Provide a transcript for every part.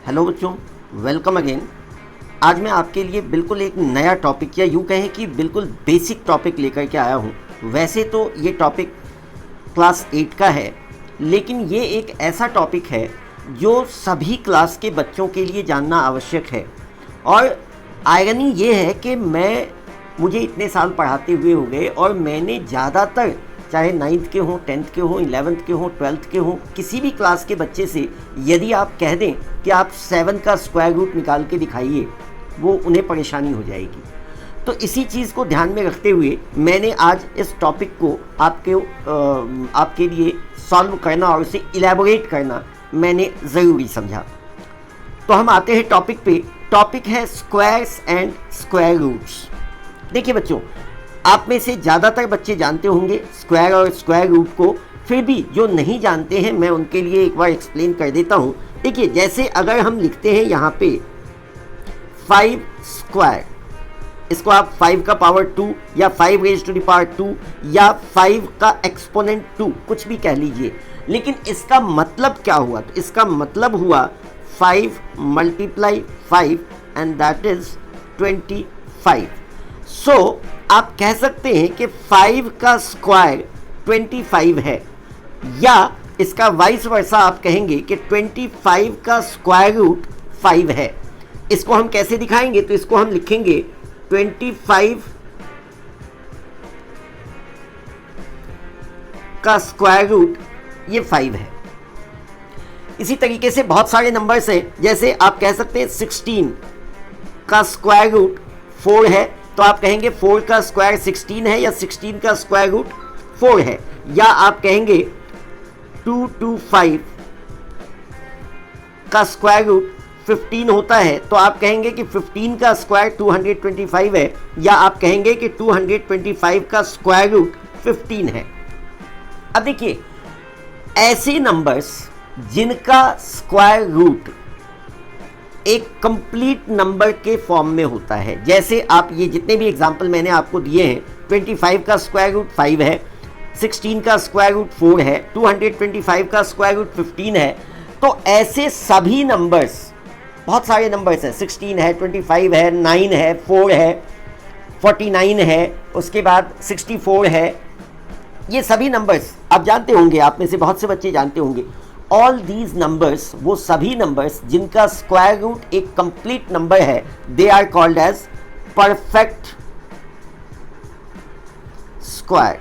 Hello बच्चों, welcome again. आज मैं आपके लिए बिल्कुल एक नया टॉपिक या यूँ कहें कि बिल्कुल बेसिक टॉपिक लेकर के आया हूँ। वैसे तो ये टॉपिक क्लास 8 का है, लेकिन ये एक ऐसा टॉपिक है जो सभी क्लास के बच्चों के लिए जानना आवश्यक है। और आयरनी ये है कि मुझे इतने साल पढ़ाते हुए हो गए और मैंने ज़्यादातर चाहे 9th के हों, 10th के हों, 11th के हों, 12th के हों, किसी भी क्लास के बच्चे से यदि आप कह दें कि आप 7 का स्क्वायर रूट निकाल के दिखाइए, वो उन्हें परेशानी हो जाएगी। तो इसी चीज़ को ध्यान में रखते हुए मैंने आज इस टॉपिक को आपके लिए सॉल्व करना और उसे इलेबोरेट करना मैंने ज़रूरी समझा। तो हम आते हैं टॉपिक पे। टॉपिक है स्क्वायर्स एंड स्क्वायर रूट्स। देखिए बच्चों, आप में से ज़्यादातर बच्चे जानते होंगे स्क्वायर और स्क्वायर रूट को, फिर भी जो नहीं जानते हैं मैं उनके लिए एक बार एक्सप्लेन कर देता हूँ। देखिए, जैसे अगर हम लिखते हैं यहाँ पे 5 स्क्वायर, इसको आप 5 का पावर 2 या 5 रेज टू द पावर 2 या 5 का एक्सपोनेंट 2 कुछ भी कह लीजिए, लेकिन इसका मतलब क्या हुआ? तो इसका मतलब हुआ 5 मल्टीप्लाई 5 एंड दैट इज 25। सो आप कह सकते हैं कि 5 का स्क्वायर 25 है, या इसका वाइस वर्सा आप कहेंगे कि 25 का स्क्वायर रूट 5 है। इसको हम कैसे दिखाएंगे? तो इसको हम लिखेंगे 25 का स्क्वायर रूट ये 5 है। इसी तरीके से बहुत सारे नंबर्स हैं, जैसे आप कह सकते हैं 16 का स्क्वायर रूट 4 है, तो आप कहेंगे 4 का स्क्वायर 16 है या 16 का स्क्वायर रूट 4 है। या आप कहेंगे 225 का स्क्वायर रूट 15 होता है, तो आप कहेंगे कि 15 का स्क्वायर 225 है, या आप कहेंगे कि 225 का स्क्वायर रूट 15 है। अब देखिए, ऐसे नंबर्स जिनका स्क्वायर रूट एक कंप्लीट नंबर के फॉर्म में होता है, जैसे आप ये जितने भी एग्जाम्पल मैंने आपको दिए हैं, 25 का स्क्वायर रूट 5 है, 16 का स्क्वायर रूट 4 है, 225 का स्क्वायर रूट 15 है, तो ऐसे सभी नंबर्स, बहुत सारे नंबर्स हैं, 16 है, 25 है, 9 है, 4 है, 49 है, उसके बाद 64 है, ये सभी नंबर्स आप जानते होंगे, आप में से बहुत से बच्चे जानते होंगे। ऑल दीज नंबर्स, वो सभी नंबर्स जिनका स्क्वायर रूट एक कंप्लीट नंबर है, they are called as perfect square.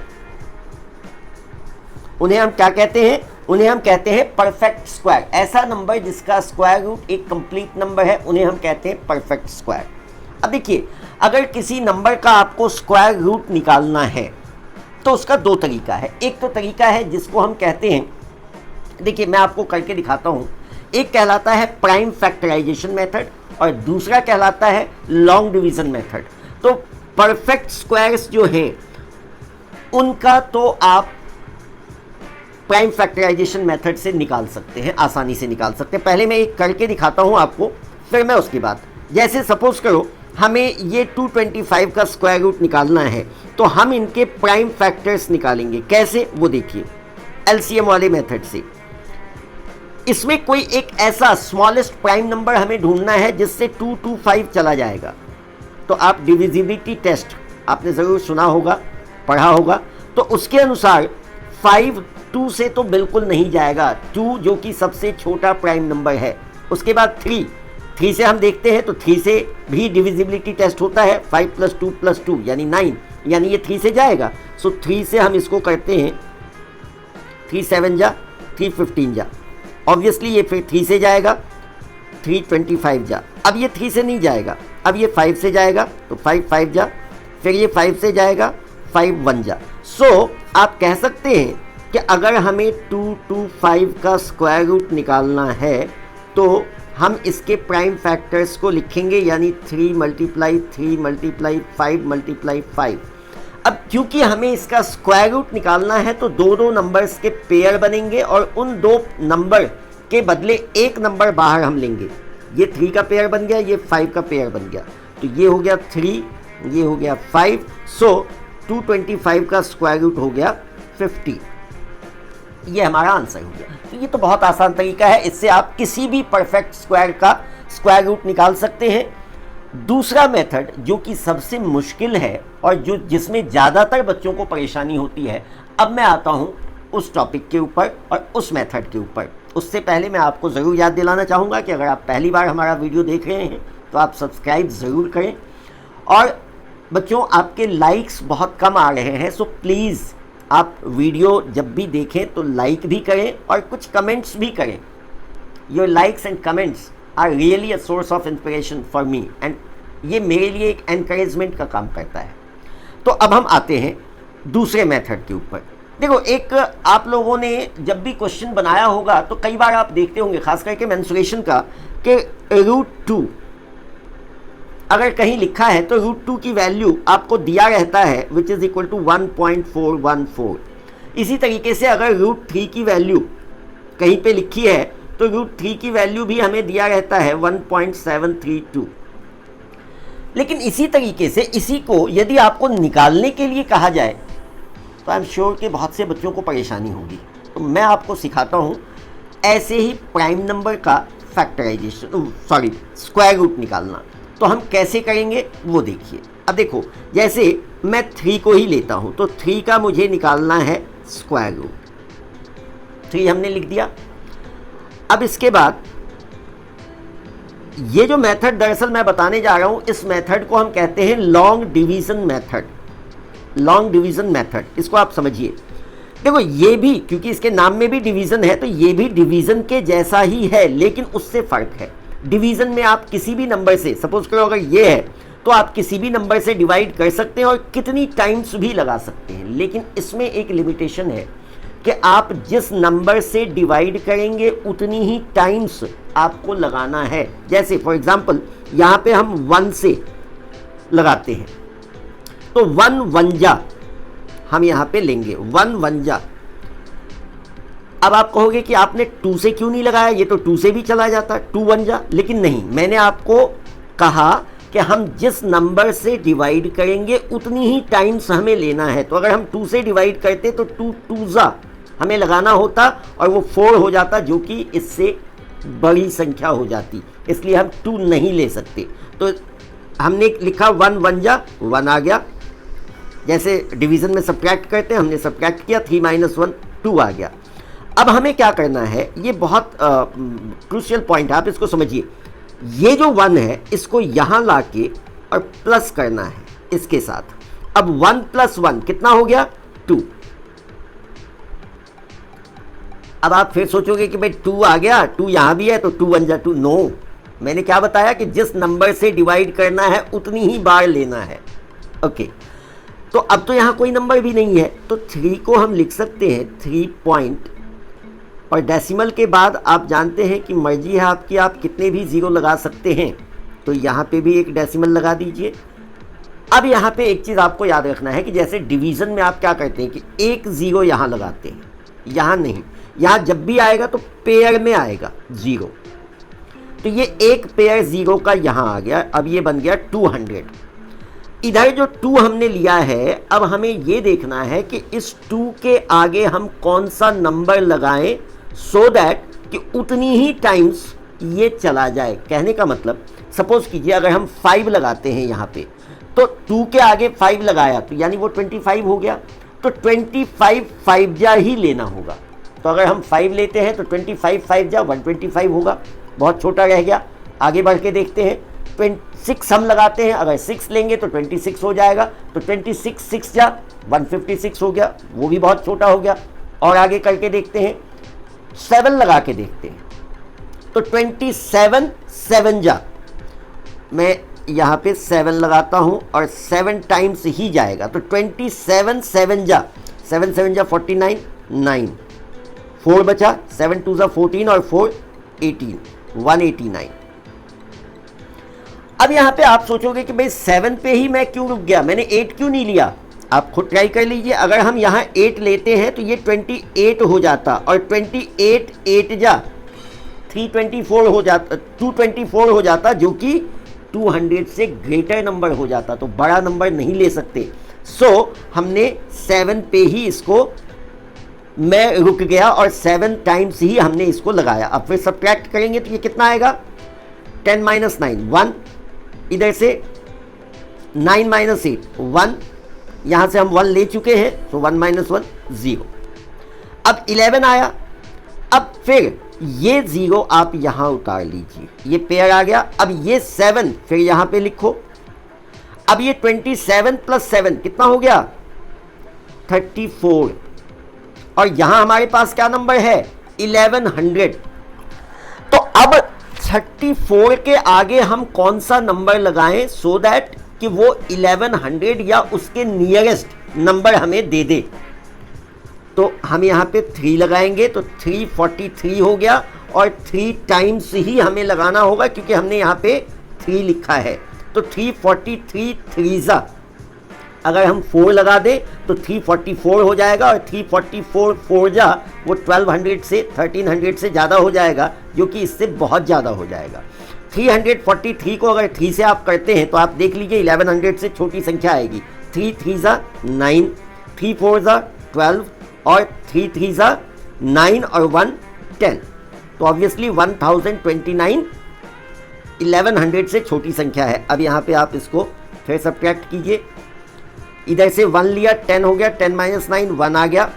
उन्हें हम क्या कहते हैं? उन्हें हम कहते हैं परफेक्ट स्क्वायर। ऐसा नंबर जिसका स्क्वायर रूट एक कंप्लीट नंबर है, उन्हें हम कहते हैं परफेक्ट स्क्वायर। अब देखिए, अगर किसी नंबर का आपको स्क्वायर रूट निकालना है तो उसका दो तरीका है। एक तो तरीका है जिसको हम कहते हैं, देखिए मैं आपको करके दिखाता हूं, एक कहलाता है प्राइम फैक्टराइजेशन मेथड और दूसरा कहलाता है लॉन्ग डिवीजन मेथड। तो परफेक्ट स्क्वायर्स जो हैं उनका तो आप प्राइम फैक्टराइजेशन मेथड से निकाल सकते हैं, आसानी से निकाल सकते हैं। पहले मैं एक करके दिखाता हूं आपको, फिर मैं उसके बाद, जैसे सपोज करो हमें ये 225 का स्क्वायर रूट निकालना है, तो हम इनके प्राइम फैक्टर्स निकालेंगे। कैसे? वो देखिए, एलसीएम वाले मेथड से। इसमें कोई एक ऐसा स्मॉलेस्ट प्राइम नंबर हमें ढूंढना है जिससे 225 चला जाएगा। तो आप डिविजिबिलिटी टेस्ट आपने ज़रूर सुना होगा, पढ़ा होगा, तो उसके अनुसार 5 2 से तो बिल्कुल नहीं जाएगा, 2 जो कि सबसे छोटा प्राइम नंबर है। उसके बाद 3 से हम देखते हैं, तो 3 से भी डिविजिबिलिटी टेस्ट होता है, 5 + 2 + 2 यानी 9, यानी ये 3 से जाएगा। सो 3 से हम इसको करते हैं, 3 7 जा, 3 15 जा, ऑब्वियसली ये फिर 3 से जाएगा, 3 25 जा। अब ये 3 से नहीं जाएगा, अब ये 5 से जाएगा, तो 5 5 जा, फिर ये 5 से जाएगा, 5 1 जा। सो आप कह सकते हैं कि अगर हमें 225 का स्क्वायर रूट निकालना है तो हम इसके प्राइम फैक्टर्स को लिखेंगे, यानी 3 × 3 × 5 × 5। अब क्योंकि हमें इसका स्क्वायर रूट निकालना है तो दो नंबर्स के पेयर बनेंगे और उन दो नंबर के बदले एक नंबर बाहर हम लेंगे। ये 3 का पेयर बन गया, ये 5 का पेयर बन गया, तो ये हो गया 3, ये हो गया 5। सो 225 का स्क्वायर रूट हो गया 50। ये हमारा आंसर हो गया। तो ये तो बहुत आसान तरीका है, इससे आप किसी भी परफेक्ट स्क्वायर का स्क्वायर रूट निकाल सकते हैं। दूसरा मेथड जो कि सबसे मुश्किल है और जिसमें ज़्यादातर बच्चों को परेशानी होती है, अब मैं आता हूँ उस टॉपिक के ऊपर और उस मेथड के ऊपर। उससे पहले मैं आपको ज़रूर याद दिलाना चाहूँगा कि अगर आप पहली बार हमारा वीडियो देख रहे हैं तो आप सब्सक्राइब ज़रूर करें। और बच्चों, आपके लाइक्स बहुत कम आ रहे हैं, सो प्लीज़ आप वीडियो जब भी देखें तो लाइक भी करें और कुछ कमेंट्स भी करें। Your likes and comments are really a source of inspiration for me, and ये मेरे लिए एक एनकरेजमेंट का काम करता है। तो अब हम आते हैं दूसरे मेथड के ऊपर। देखो, एक आप लोगों ने जब भी क्वेश्चन बनाया होगा तो कई बार आप देखते होंगे, खास करके मेंसुरेशन का, कि √2 अगर कहीं लिखा है तो √2 की वैल्यू आपको दिया रहता है विच इज़ इक्वल टू 1.414। इसी तरीके से अगर √3 की वैल्यू कहीं पे लिखी है तो √3 की वैल्यू भी हमें दिया रहता है 1.732। लेकिन इसी तरीके से इसी को यदि आपको निकालने के लिए कहा जाए तो आई एम श्योर कि बहुत से बच्चों को परेशानी होगी। तो मैं आपको सिखाता हूँ ऐसे ही प्राइम नंबर का फैक्टराइजेशन, स्क्वायर रूट निकालना। तो हम कैसे करेंगे वो देखिए। अब देखो, जैसे मैं 3 को ही लेता हूँ तो 3 का मुझे निकालना है स्क्वायर रूट। 3 हमने लिख दिया। अब इसके बाद ये जो मेथड दरअसल मैं बताने जा रहा हूँ, इस मेथड को हम कहते हैं long division method. Long division method, इसको आप समझिए। देखो, ये भी क्योंकि इसके नाम में भी डिवीजन है तो ये भी डिवीजन के जैसा ही है, लेकिन उससे फ़र्क है। डिवीजन में आप किसी भी नंबर से, सपोज करो अगर ये है तो आप किसी भी नंबर से डिवाइड कर सकते हैं और कितनी टाइम्स भी लगा सकते हैं। लेकिन इसमें एक लिमिटेशन है कि आप जिस नंबर से डिवाइड करेंगे उतनी ही टाइम्स आपको लगाना है। जैसे फॉर एग्जांपल यहाँ पे हम 1 से लगाते हैं तो 1 वंजा हम यहाँ पे लेंगे, 1 वंजा। अब आप कहोगे कि आपने 2 से क्यों नहीं लगाया, ये तो 2 से भी चला जाता, 2 वंजा। लेकिन नहीं, मैंने आपको कहा कि हम जिस नंबर से डिवाइड करेंगे उतनी ही टाइम्स हमें लेना है। तो अगर हम 2 से डिवाइड करते तो 2 2 हमें लगाना होता और वो 4 हो जाता, जो कि इससे बड़ी संख्या हो जाती, इसलिए हम 2 नहीं ले सकते। तो हमने लिखा 1 वंजा, 1 आ गया। जैसे डिवीज़न में सब्ट्रैक्ट करते हैं, हमने सब्ट्रैक्ट किया, 3 - 1 2 आ गया। अब हमें क्या करना है, ये बहुत क्रूशियल पॉइंट है, आप इसको समझिए। ये जो 1 है इसको यहाँ ला के और प्लस करना है इसके साथ। अब 1 + 1 कितना हो गया, 2। अब आप फिर सोचोगे कि भाई 2 आ गया, 2 यहाँ भी है तो 2 1 2। नो, मैंने क्या बताया कि जिस नंबर से डिवाइड करना है उतनी ही बार लेना है। ओके, तो अब तो यहाँ कोई नंबर भी नहीं है तो 3 को हम लिख सकते हैं 3 पॉइंट, और डेसिमल के बाद आप जानते हैं कि मर्जी है आपकी, आप कितने भी ज़ीरो लगा सकते हैं। तो यहाँ पे भी एक डेसिमल लगा दीजिए। अब यहाँ पे एक चीज़ आपको याद रखना है कि जैसे डिवीज़न में आप क्या करते हैं कि एक ज़ीरो यहाँ लगाते हैं, यहाँ नहीं, यहाँ जब भी आएगा तो पेयर में आएगा 0। तो ये एक पेयर 0 का यहाँ आ गया, अब ये बन गया 200। इधर जो 2 हमने लिया है, अब हमें ये देखना है कि इस 2 के आगे हम कौन सा नंबर लगाएं सो दैट कि उतनी ही टाइम्स ये चला जाए। कहने का मतलब, सपोज कीजिए अगर हम 5 लगाते हैं यहाँ पे, तो 2 के आगे 5 लगाया तो यानी वो 25 हो गया। तो 25 5 जा ही लेना होगा। तो अगर हम 5 लेते हैं तो 25 5 जा 125 होगा, बहुत छोटा रह गया। आगे बढ़ के देखते हैं, 6 हम लगाते हैं, अगर 6 लेंगे तो 26 हो जाएगा। तो 26 6 जा 156 हो गया, वो भी बहुत छोटा हो गया। और आगे करके देखते हैं, 7 लगा के देखते हैं तो 27 7 जा, मैं यहाँ पे 7 लगाता हूँ और 7 टाइम्स ही जाएगा। तो 27 7 जा, 7 7 जा 49, 9 4 बचा, 7 2 जा 14 और 4 18, 189। अब यहाँ पे आप सोचोगे कि भाई 7 पे ही मैं क्यों रुक गया, मैंने 8 क्यों नहीं लिया। आप खुद ट्राई कर लीजिए। अगर हम यहाँ 8 लेते हैं तो ये 28 हो जाता, और 28 8 जा 324 हो जाता, 224 हो जाता, जो कि 200 से ग्रेटर नंबर हो जाता। तो बड़ा नंबर नहीं ले सकते। सो हमने 7 पे ही इसको मैं रुक गया और 7 टाइम्स ही हमने इसको लगाया। अब फिर सब्ट्रैक्ट करेंगे तो ये कितना आएगा, 10 माइनस 9 1, इधर से 9 माइनस 8 1, यहाँ से हम 1 ले चुके हैं तो 1 माइनस 1 0। अब 11 आया, अब फिर ये 0 आप यहाँ उतार लीजिए, ये पेयर आ गया। अब ये 7 फिर यहाँ पे लिखो। अब ये 27 प्लस 7 कितना हो गया, 34, और यहां हमारे पास क्या नंबर है, 1100। तो अब 34 के आगे हम कौन सा नंबर लगाएं सो दैट कि वो 1100 या उसके नियरेस्ट नंबर हमें दे दे। तो हम यहां पे 3 लगाएंगे तो 343 हो गया, और 3 टाइम्स ही हमें लगाना होगा क्योंकि हमने यहां पे 3 लिखा है। तो 343 3 अगर हम 4 लगा दें तो 344 हो जाएगा, और 344 4 जा वो 1200 से 1300 से ज़्यादा हो जाएगा, जो कि इससे बहुत ज़्यादा हो जाएगा। 343 को अगर 3 से आप करते हैं तो आप देख लीजिए 1100 से छोटी संख्या आएगी। 3 3 जा 9, 3 4 जा 12, और 3 3 जा 9 और 1 10। तो ऑब्वियसली 1029 1100 से छोटी संख्या है। अब यहाँ पे आप इसको फिर सब्ट्रैक्ट कीजिए, इधर से 1 लिया 10 हो गया, 10 माइनस 9 1 आ गया,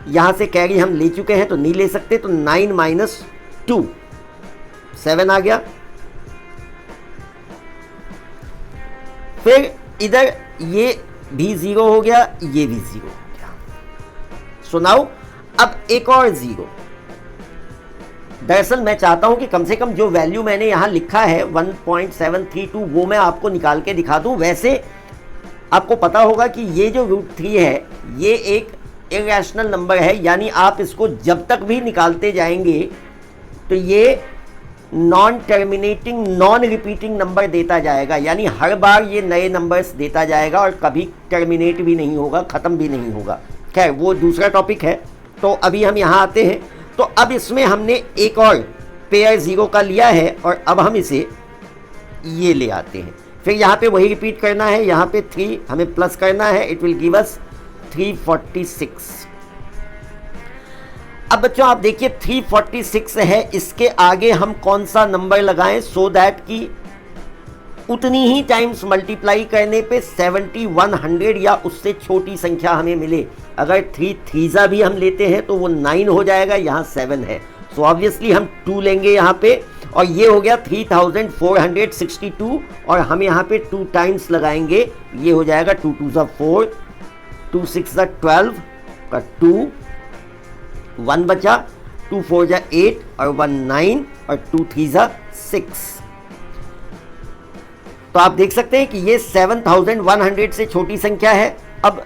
यहाँ से कैरी हम ले चुके हैं तो नहीं ले सकते, तो 9 माइनस 2 7 आ गया। फिर इधर ये भी 0 हो गया, ये भी 0 हो गया। सो नाउ अब एक और 0। दरअसल मैं चाहता हूं कि कम से कम जो वैल्यू मैंने यहां लिखा है 1.732 वो मैं आपको निकाल के दिखा दूं। वैसे आपको पता होगा कि ये जो √3 है ये एक इरेशनल नंबर है, यानी आप इसको जब तक भी निकालते जाएंगे तो ये non terminating non repeating number देता जाएगा, यानी हर बार ये नए नंबर्स देता जाएगा और कभी टर्मिनेट भी नहीं होगा, ख़त्म भी नहीं होगा। खैर वो दूसरा टॉपिक है। तो अभी हम यहाँ आते हैं। तो अब इसमें हमने एक और पेयर 0 का लिया है और अब हम इसे ये ले आते हैं। फिर यहाँ पे वही रिपीट करना है, यहाँ पे 3 हमें प्लस करना है, इट विल गिव अस 346। अब बच्चों आप देखिए 346 है, इसके आगे हम कौन सा नंबर लगाएं सो दैट कि उतनी ही टाइम्स मल्टीप्लाई करने पे 7100 या उससे छोटी संख्या हमें मिले। अगर 3 3 भी हम लेते हैं तो वो 9 हो जाएगा, यहाँ 7 है, सो ऑब्वियसली हम 2 लेंगे यहाँ पे, और ये हो गया 3462, और हम यहाँ पे 2 टाइम्स लगाएंगे, ये हो जाएगा 2 2 जा 4, 2 6 जा 12 का 2, 1 बचा, 2 4 जा 8 और 1 9 और 2 3 जा 6। तो आप देख सकते हैं कि ये 7100 से छोटी संख्या है। अब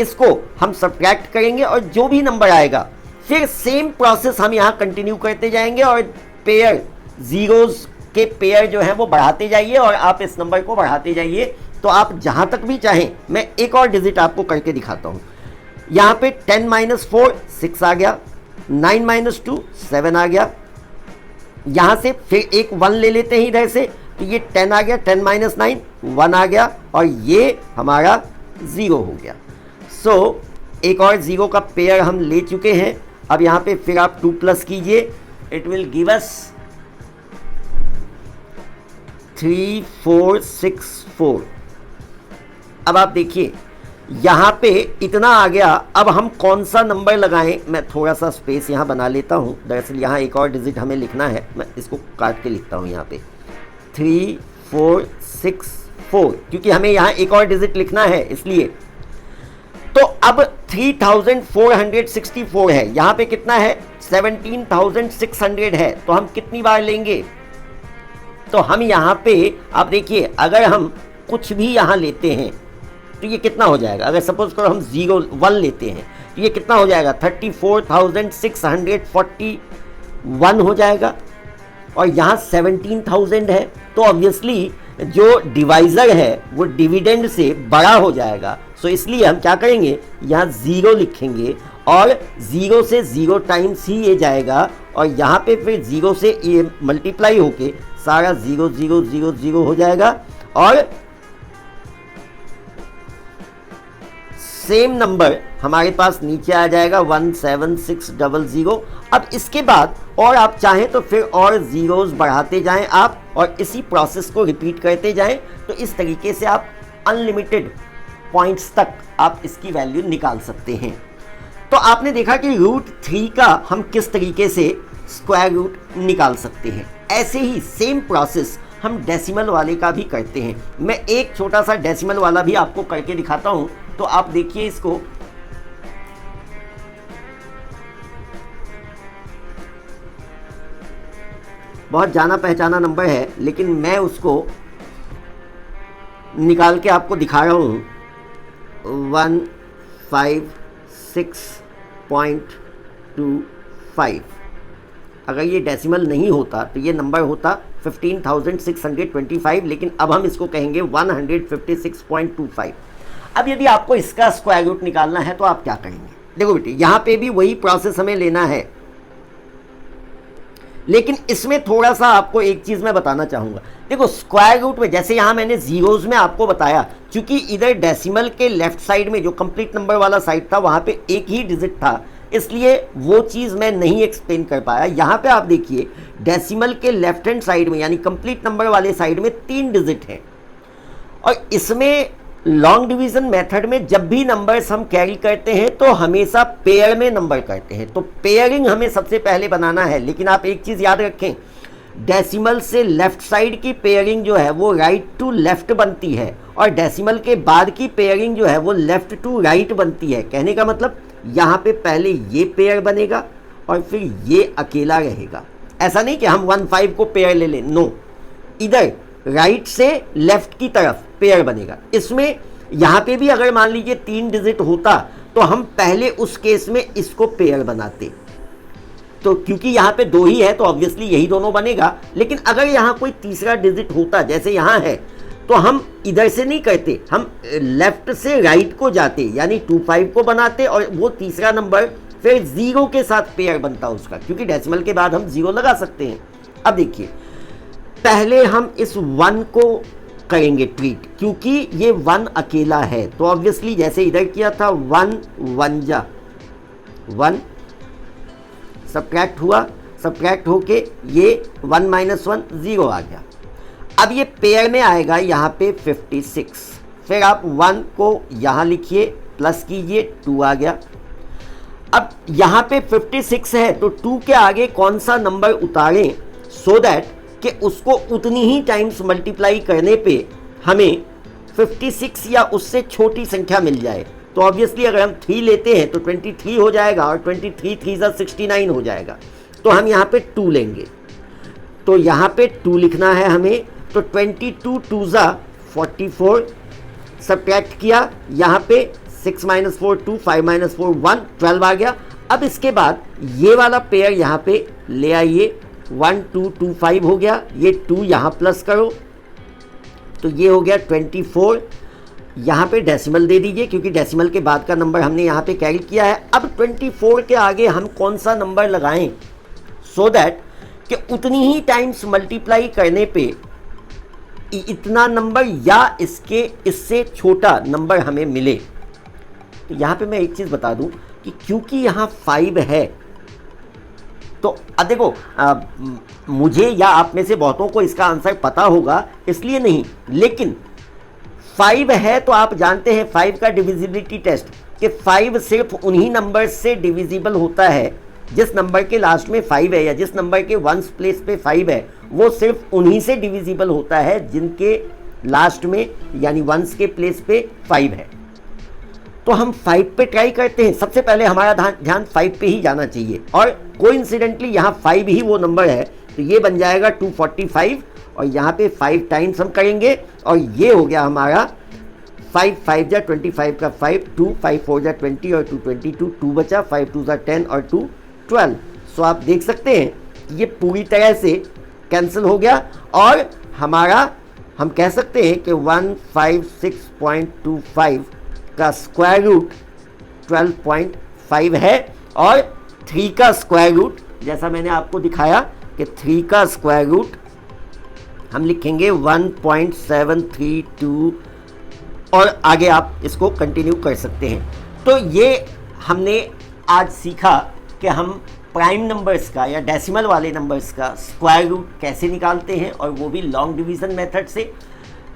इसको हम सब्ट्रैक्ट करेंगे और जो भी नंबर आएगा फिर सेम प्रोसेस हम यहाँ कंटिन्यू करते जाएंगे, और पेयर जीरोस के पेयर जो है वो बढ़ाते जाइए और आप इस नंबर को बढ़ाते जाइए। तो आप जहाँ तक भी चाहें, मैं एक और डिजिट आपको करके दिखाता हूँ। यहाँ पे 10 माइनस 4 6 आ गया, 9 माइनस 2 7 आ गया, यहाँ से फिर एक 1 ले लेते हैं इधर से, तो ये 10 आ गया, 10 माइनस 9 1 आ गया, और ये हमारा 0 हो गया। सो एक और 0 का पेयर हम ले चुके हैं। अब यहाँ पे फिर आप 2 प्लस कीजिए, इट विल गिव अस 3464। अब आप देखिए यहाँ पे इतना आ गया। अब हम कौन सा नंबर लगाएं, मैं थोड़ा सा स्पेस यहाँ बना लेता हूँ। दरअसल यहाँ एक और डिजिट हमें लिखना है, मैं इसको काट के लिखता हूँ यहाँ पे 3464, क्योंकि हमें यहाँ एक और डिजिट लिखना है इसलिए। तो अब 3464 है, यहाँ पे कितना है 17600 है, तो हम कितनी बार लेंगे, तो हम यहाँ पे आप देखिए अगर हम कुछ भी यहाँ लेते हैं तो ये कितना हो जाएगा। अगर सपोज करो हम 1 लेते हैं तो ये कितना हो जाएगा 34,641 हो जाएगा, और यहाँ 17,000 है, तो ऑब्वियसली जो डिवाइज़र है वो डिविडेंड से बड़ा हो जाएगा। सो इसलिए हम क्या करेंगे, यहाँ 0 लिखेंगे और 0 से 0 टाइम्स ही ये जाएगा, और यहाँ पे फिर 0 से ये मल्टीप्लाई होके सारा 0 0 0 0 हो जाएगा, और सेम नंबर हमारे पास नीचे आ जाएगा 17600। अब इसके बाद और आप चाहें तो फिर और ज़ीरोज़ बढ़ाते जाएं आप, और इसी प्रोसेस को रिपीट करते जाएं। तो इस तरीके से आप अनलिमिटेड पॉइंट्स तक आप इसकी वैल्यू निकाल सकते हैं। तो आपने देखा कि √3 का हम किस तरीके से स्क्वायर रूट निकाल सकते हैं। ऐसे ही सेम प्रोसेस हम डेसिमल वाले का भी करते हैं। मैं एक छोटा सा डेसिमल वाला भी आपको करके दिखाता हूं, तो आप देखिए इसको। बहुत जाना पहचाना नंबर है, लेकिन मैं उसको निकाल के आपको दिखा रहा हूं। 156.25। अगर ये डेसिमल नहीं होता तो ये नंबर होता 15,625, लेकिन अब हम इसको कहेंगे 156.25। अब यदि आपको इसका स्क्वायर रूट निकालना है तो आप क्या करेंगे? देखो बेटे, यहाँ पे भी वही प्रोसेस हमें लेना है, लेकिन इसमें थोड़ा सा आपको एक चीज़ मैं बताना चाहूँगा। देखो, स्क्वायर रूट में जैसे यहाँ मैंने जीरोज़ में आपको बताया, क्योंकि इधर डेसिमल के लेफ्ट साइड में जो कंप्लीट नंबर वाला साइड था वहाँ पे एक ही डिजिट था, इसलिए वो चीज़ मैं नहीं एक्सप्लेन कर पाया। यहाँ पे आप देखिए डेसिमल के लेफ्ट हैंड साइड में यानी कंप्लीट नंबर वाले साइड में 3 डिजिट है, और इसमें लॉन्ग डिवीजन मेथड में जब भी नंबर्स हम कैरी करते हैं तो हमेशा पेयर में नंबर करते हैं। तो पेयरिंग हमें सबसे पहले बनाना है, लेकिन आप एक चीज़ याद रखें, डेसिमल से लेफ्ट साइड की पेयरिंग जो है वो राइट टू लेफ्ट बनती है, और डेसिमल के बाद की पेयरिंग जो है वो लेफ्ट टू राइट बनती है। कहने का मतलब यहाँ पे पहले ये पेयर बनेगा और फिर ये अकेला रहेगा। ऐसा नहीं कि हम 1-5 को पेयर ले लें, नो, इधर राइट से लेफ्ट की तरफ पेयर बनेगा। इसमें यहाँ पे भी अगर मान लीजिए 3 डिजिट होता तो हम पहले उस केस में इसको पेयर बनाते, तो क्योंकि यहाँ पे 2 ही है तो ऑब्वियसली यही दोनों बनेगा। लेकिन अगर यहाँ कोई तीसरा डिजिट होता, जैसे यहाँ है, तो हम इधर से नहीं करते, हम लेफ्ट से राइट को जाते, यानी 2-5 को बनाते, और वो तीसरा नंबर फिर 0 के साथ पेयर बनता उसका, क्योंकि डेसिमल के बाद हम 0 लगा सकते हैं। अब देखिए, पहले हम इस 1 को करेंगे ट्रीट, क्योंकि ये 1 अकेला है, तो ऑब्वियसली जैसे इधर किया था 1 1 जा 1, सब्ट्रैक्ट हुआ, सब्ट्रैक्ट होके ये 1 - 1 0 आ गया। अब ये पेयर में आएगा यहाँ पे 56, फिर आप 1 को यहाँ लिखिए, प्लस कीजिए, 2 आ गया। अब यहाँ पे 56 है तो 2 के आगे कौन सा नंबर उतारें सो दैट कि उसको उतनी ही टाइम्स मल्टीप्लाई करने पे हमें 56 या उससे छोटी संख्या मिल जाए। तो ऑब्वियसली अगर हम 3 लेते हैं तो 23 हो जाएगा, और 23 3 = 69 हो जाएगा। तो हम यहाँ पे 2 लेंगे, तो यहाँ पे 2 लिखना है हमें। तो 22 2 = 44, सब्ट्रैक्ट किया, यहाँ पे 6 - 4 2, 5 - 4 1, 12 आ गया। अब इसके बाद ये वाला पेयर यहाँ पे ले आइए, 1 2 2 5 हो गया, ये 2 यहाँ प्लस करो, तो ये हो गया 24। यहाँ पे डेसिमल दे दीजिए, क्योंकि डेसिमल के बाद का नंबर हमने यहाँ पे कैरी किया है। अब 24 के आगे हम कौन सा नंबर लगाएं सो दैट कि उतनी ही टाइम्स मल्टीप्लाई करने पे इतना नंबर या इससे छोटा नंबर हमें मिले। तो यहाँ पे मैं एक चीज़ बता दूं कि क्योंकि यहाँ 5 है, तो अब देखो, मुझे या आप में से बहुतों को इसका आंसर पता होगा इसलिए नहीं, लेकिन 5 है तो आप जानते हैं 5 का डिविजिबिलिटी टेस्ट, कि 5 सिर्फ उन्हीं नंबर से डिविजिबल होता है जिस नंबर के लास्ट में 5 है, या जिस नंबर के वंस प्लेस पे 5 है वो सिर्फ उन्हीं से डिविजिबल होता है जिनके लास्ट में यानी वंस के प्लेस पे 5 है। तो हम 5 पे ट्राई करते हैं। सबसे पहले हमारा ध्यान 5 पे ही जाना चाहिए, और कोइंसिडेंटली यहाँ 5 ही वो नंबर है, तो ये बन जाएगा 245, और यहाँ पे 5 टाइम्स हम करेंगे, और ये हो गया हमारा 5 5 = 25 का 5, 2 5 4 = 20 और 2 22, 2 बचा, 5 2 = 10 और 2 12। सो आप देख सकते हैं ये पूरी तरह से कैंसिल हो गया, और हमारा हम कह सकते हैं कि 156.25 का स्क्वायर रूट 12.5 है, और 3 का स्क्वायर रूट जैसा मैंने आपको दिखाया कि 3 का स्क्वायर रूट हम लिखेंगे 1.732, और आगे आप इसको कंटिन्यू कर सकते हैं। तो ये हमने आज सीखा कि हम प्राइम नंबर्स का या डेसिमल वाले नंबर्स का स्क्वायर रूट कैसे निकालते हैं, और वो भी लॉन्ग डिवीज़न मेथड से।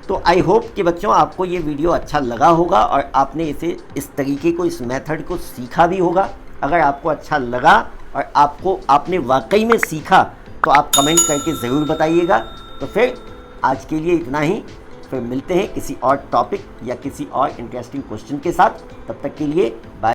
तो आई होप कि बच्चों आपको ये वीडियो अच्छा लगा होगा और आपने इसे इस तरीके को, इस मेथड को सीखा भी होगा। अगर आपको अच्छा लगा और आपने वाकई में सीखा तो आप कमेंट करके ज़रूर बताइएगा। तो फिर आज के लिए इतना ही, फिर मिलते हैं किसी और टॉपिक या किसी और इंटरेस्टिंग क्वेश्चन के साथ। तब तक के लिए बाय।